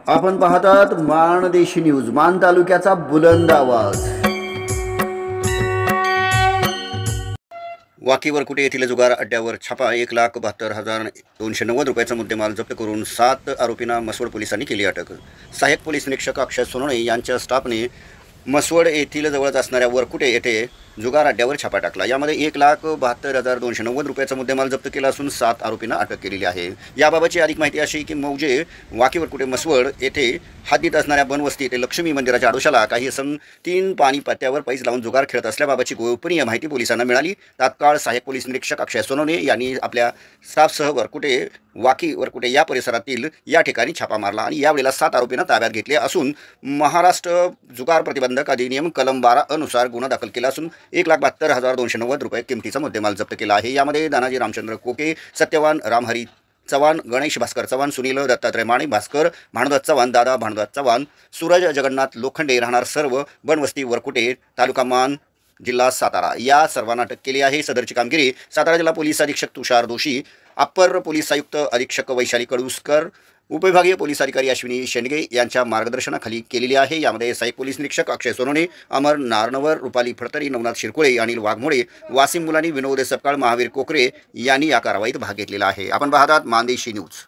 आपण पाहतात माणदेशी न्यूज, मान तालुक्याचा बुलंद आवाज। वाकीवर कुठे येथील जुगार अड्ड्यावर छापा, 1,72,290 रुपयाचा मुद्देमाल जप्त करून 7 आरोपींना मसवड पोलिसांनी केली अटक। सहाय्यक पोलीस निरीक्षक अक्षय सोनवणे यांच्या स्टाफने मसवड येथील जवळच असणाऱ्या वरकुटे येथे जुगार अड्ड्यावर छापा टाकला। यामध्ये 1,72,290 रुपयाचा मुद्देमाल जप्त केला असून 7 आरोपींना अटक केलेली आहे। याबाबतची अधिक माहिती अशी की मौजे वाकीवर कुठे मसवड येथे हद्दीत असणाऱ्या बनवस्ती येथे लक्ष्मी मंदिराच्या आडोशाला काही इसम 3 पाणी पत्त्यावर पैसे लावून जुगार खेळत असल्याबाबतची गोपनीय माहिती पोलिसांना मिळाली। तात्काळ सहाय्यक पोलीस निरीक्षक अक्षय सोनवणे यांनी आपल्या स्टाफसह वरकुटे वाकी वरकुटे या परिसरातील या ठिकाणी छापा मारला आणि यावेळेला 7 आरोपींना ताब्यात घेतले असून महाराष्ट्र जुगार प्रतिबंधक अधिनियम कलम 12 अनुसार गुन्हा दाखल केला असून 1,72,290 रुपये किमतीचा मुद्देमाल जप्त केला आहे। यामध्ये दानाजी रामचंद्र कोके, सत्यवान रामहरी चव्हाण, गणेश भास्कर चव्हाण, सुनील दत्तात्रय माने भास्कर, भानुदास चव्हाण, दादा भानुदास चव्हाण, सूरज जगन्नाथ लोखंडे राहणार सर्व बनवस्ती वरकुटे, तालुका मान, जिल्हा सातारा या सर्वांना अटक केली आहे। सदरची कामगिरी सातारा जिल्हा पोलीस अधीक्षक तुषार दोशी, अप्पर पोलीस आयुक्त अधीक्षक वैशाली कडुसकर, उपविभागीय पोलीस अधिकारी अश्विनी शेंडगे यांच्या मार्गदर्शनाखाली केलेली आहे। यामध्ये सहाय्यक पोलीस निरीक्षक अक्षय सोनवणे, अमर नारनवर, रुपाली फडतरी, नवनाथ शिरकुळे, अनिल वाघमोडे, वासिम मुलानी, विनोद सपकाळ, महावीर कोकरे यांनी या कारवाईत भाग घेतलेला आहे। आपण पाहतात मानदेशी न्यूज।